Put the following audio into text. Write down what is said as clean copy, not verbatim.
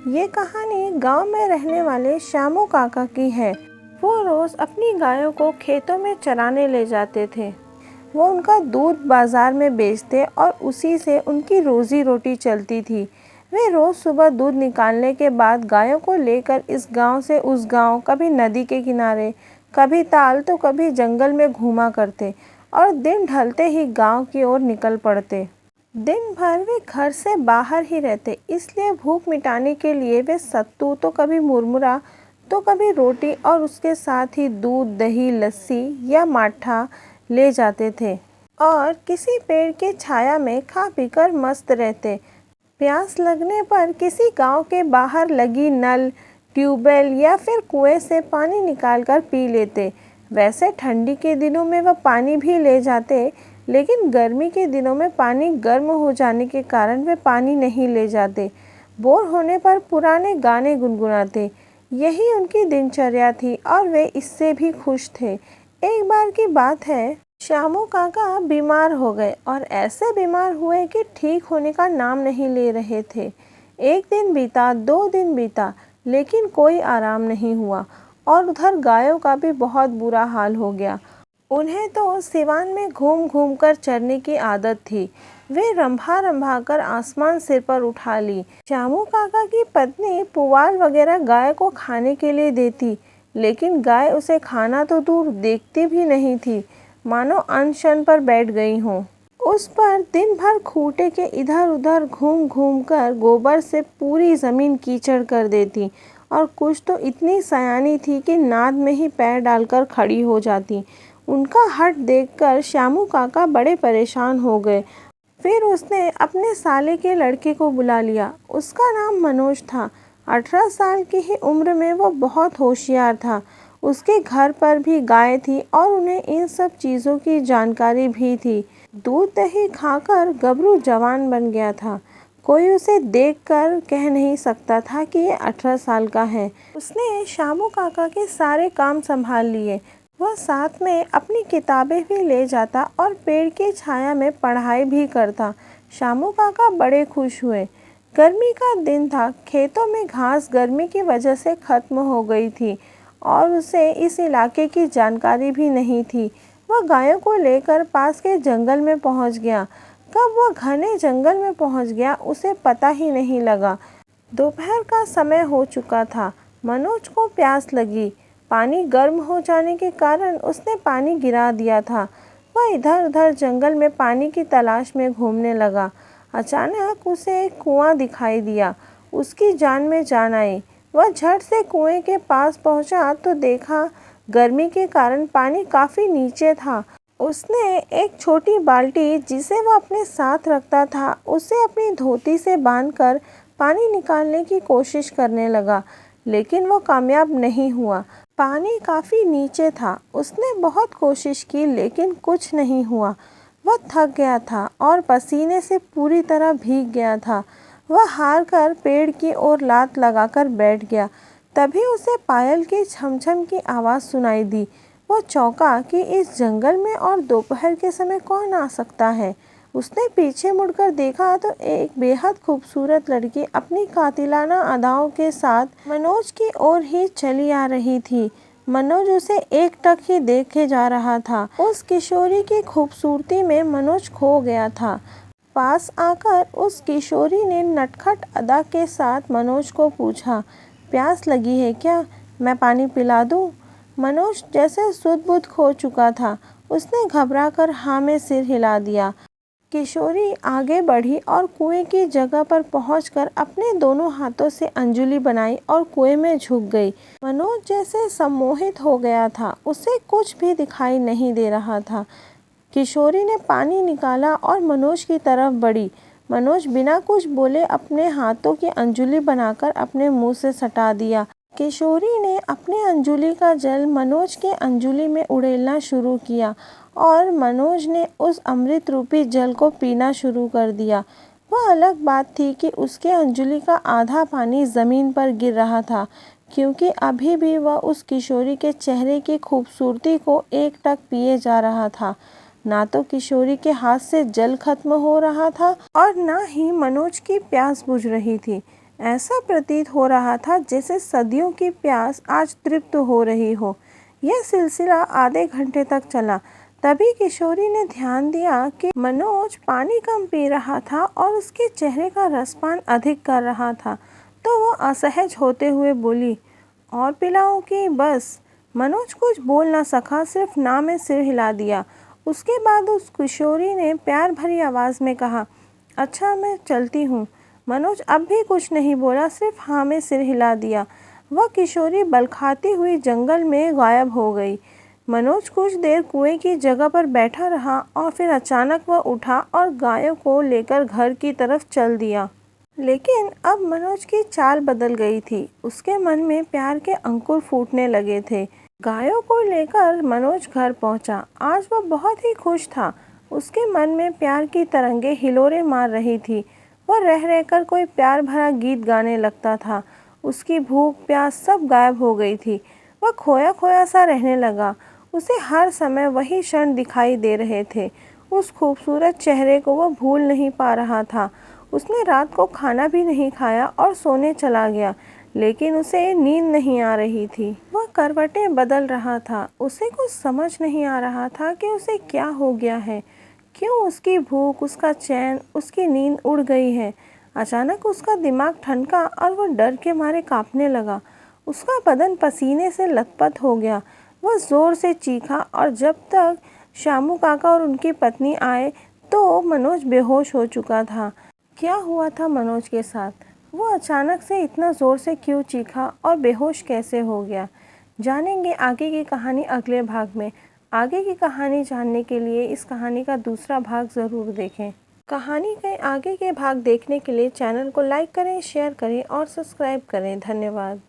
ये कहानी गांव में रहने वाले श्यामू काका की है। वो रोज अपनी गायों को खेतों में चराने ले जाते थे। वो उनका दूध बाजार में बेचते और उसी से उनकी रोजी रोटी चलती थी। वे रोज सुबह दूध निकालने के बाद गायों को लेकर इस गांव से उस गांव, कभी नदी के किनारे, कभी ताल तो कभी जंगल में घूमा करते और दिन ढलते ही गांव की ओर निकल पड़ते। दिन भर वे घर से बाहर ही रहते, इसलिए भूख मिटाने के लिए वे सत्तू तो कभी मुरमुरा तो कभी रोटी और उसके साथ ही दूध, दही, लस्सी या माठा ले जाते थे और किसी पेड़ की छाया में खा पीकर मस्त रहते। प्यास लगने पर किसी गांव के बाहर लगी नल, ट्यूबवेल या फिर कुएं से पानी निकालकर पी लेते। वैसे ठंडी के दिनों में वह पानी भी ले जाते, लेकिन गर्मी के दिनों में पानी गर्म हो जाने के कारण वे पानी नहीं ले जाते। बोर होने पर पुराने गाने गुनगुनाते। यही उनकी दिनचर्या थी और वे इससे भी खुश थे। एक बार की बात है, श्यामू काका बीमार हो गए और ऐसे बीमार हुए कि ठीक होने का नाम नहीं ले रहे थे। एक दिन बीता, 2 दिन बीता, लेकिन कोई आराम नहीं हुआ और उधर गायों का भी बहुत बुरा हाल हो गया। उन्हें तो सिवान में घूम घूम कर चरने की आदत थी। वे रंभा रंभा कर आसमान सिर पर उठा ली। श्यामू काका की पत्नी पुआल वगैरह गाय को खाने के लिए देती, लेकिन गाय उसे खाना तो दूर देखती भी नहीं थी, मानो अनशन पर बैठ गई हों। उस पर दिन भर खूंटे के इधर उधर घूम घूम कर गोबर से पूरी जमीन कीचड़ कर देती और कुछ तो इतनी सयानी थी कि नाद में ही पैर डालकर खड़ी हो जाती। उनका हठ देखकर श्यामू काका बड़े परेशान हो गए। फिर उसने अपने साले के लड़के को बुला लिया। उसका नाम मनोज था। 18 साल की ही उम्र में वो बहुत होशियार था। उसके घर पर भी गाय थी और उन्हें इन सब चीज़ों की जानकारी भी थी। दूध दही खाकर गबरू जवान बन गया था। कोई उसे देखकर कह नहीं सकता था कि ये 18 साल का है। उसने श्यामू काका के सारे काम संभाल लिए। वह साथ में अपनी किताबें भी ले जाता और पेड़ की छाया में पढ़ाई भी करता। श्यामू काका बड़े खुश हुए। गर्मी का दिन था। खेतों में घास गर्मी की वजह से खत्म हो गई थी और उसे इस इलाके की जानकारी भी नहीं थी। वह गायों को लेकर पास के जंगल में पहुंच गया। कब वह घने जंगल में पहुंच गया उसे पता ही नहीं लगा। दोपहर का समय हो चुका था। मनोज को प्यास लगी। पानी गर्म हो जाने के कारण उसने पानी गिरा दिया था। वह इधर उधर जंगल में पानी की तलाश में घूमने लगा। अचानक उसे एक कुआं दिखाई दिया। उसकी जान में जान आई। वह झट से कुएं के पास पहुंचा तो देखा गर्मी के कारण पानी काफ़ी नीचे था। उसने एक छोटी बाल्टी जिसे वह अपने साथ रखता था, उसे अपनी धोती से बांधकर पानी निकालने की कोशिश करने लगा, लेकिन वो कामयाब नहीं हुआ। पानी काफ़ी नीचे था। उसने बहुत कोशिश की लेकिन कुछ नहीं हुआ। वह थक गया था और पसीने से पूरी तरह भीग गया था। वह हार कर पेड़ की ओर लात लगाकर बैठ गया। तभी उसे पायल की छमछम की आवाज़ सुनाई दी। वो चौंका कि इस जंगल में और दोपहर के समय कौन आ सकता है। उसने पीछे मुड़कर देखा तो एक बेहद खूबसूरत लड़की अपनी कातिलाना अदाओं के साथ मनोज की ओर ही चली आ रही थी। मनोज उसे एकटक ही देखे जा रहा था। उस किशोरी की खूबसूरती में मनोज खो गया था। पास आकर उस किशोरी ने नटखट अदा के साथ मनोज को पूछा, प्यास लगी है क्या? मैं पानी पिला दूं? मनोज जैसे सुध-बुध खो चुका था। उसने घबराकर हाँ में सिर हिला दिया। किशोरी आगे बढ़ी और कुएं की जगह पर पहुंचकर अपने दोनों हाथों से अंजुलि बनाई और कुएं में झुक गई। मनोज जैसे सम्मोहित हो गया था। उसे कुछ भी दिखाई नहीं दे रहा था। किशोरी ने पानी निकाला और मनोज की तरफ बढ़ी। मनोज बिना कुछ बोले अपने हाथों की अंजुलि बनाकर अपने मुंह से सटा दिया। किशोरी ने अपने अंजुलि का जल मनोज के अंजुलि में उड़ेलना शुरू किया और मनोज ने उस अमृत रूपी जल को पीना शुरू कर दिया। वह अलग बात थी कि उसके अंजुलि का आधा पानी ज़मीन पर गिर रहा था, क्योंकि अभी भी वह उस किशोरी के चेहरे की खूबसूरती को एकटक पिए जा रहा था। ना तो किशोरी के हाथ से जल खत्म हो रहा था और ना ही मनोज की प्यास बुझ रही थी। ऐसा प्रतीत हो रहा था जैसे सदियों की प्यास आज तृप्त हो रही हो। यह सिलसिला आधे घंटे तक चला। तभी किशोरी ने ध्यान दिया कि मनोज पानी कम पी रहा था और उसके चेहरे का रसपान अधिक कर रहा था। तो वो असहज होते हुए बोली, और पिलाओ कि बस। मनोज कुछ बोल न सका, सिर्फ ना में सिर हिला दिया। उसके बाद उस किशोरी ने प्यार भरी आवाज़ में कहा, अच्छा मैं चलती हूँ। मनोज अब भी कुछ नहीं बोला, सिर्फ हाँ में सिर हिला दिया। वह किशोरी बलखाती हुई जंगल में गायब हो गई। मनोज कुछ देर कुएं की जगह पर बैठा रहा और फिर अचानक वह उठा और गायों को लेकर घर की तरफ चल दिया। लेकिन अब मनोज की चाल बदल गई थी। उसके मन में प्यार के अंकुर फूटने लगे थे। गायों को लेकर मनोज घर पहुंचा। आज वह बहुत ही खुश था। उसके मन में प्यार की तरंगें हिलोरे मार रही थी। वह रह रहकर कोई प्यार भरा गीत गाने लगता था। उसकी भूख प्यास सब गायब हो गई थी। वह खोया खोया सा रहने लगा। उसे हर समय वही क्षण दिखाई दे रहे थे। उस खूबसूरत चेहरे को वह भूल नहीं पा रहा था। उसने रात को खाना भी नहीं खाया और सोने चला गया, लेकिन उसे नींद नहीं आ रही थी। वह करवटें बदल रहा था। उसे कुछ समझ नहीं आ रहा था कि उसे क्या हो गया है। क्यों उसकी भूख, उसका चैन, उसकी नींद उड़ गई है। अचानक उसका दिमाग ठनका और वह डर के मारे कांपने लगा। उसका बदन पसीने से लथपथ हो गया। वह जोर से चीखा और जब तक शामू काका और उनकी पत्नी आए तो मनोज बेहोश हो चुका था। क्या हुआ था मनोज के साथ? वो अचानक से इतना ज़ोर से क्यों चीखा और बेहोश कैसे हो गया? जानेंगे आगे की कहानी अगले भाग में। आगे की कहानी जानने के लिए इस कहानी का दूसरा भाग ज़रूर देखें। कहानी के आगे के भाग देखने के लिए चैनल को लाइक करें, शेयर करें और सब्सक्राइब करें। धन्यवाद।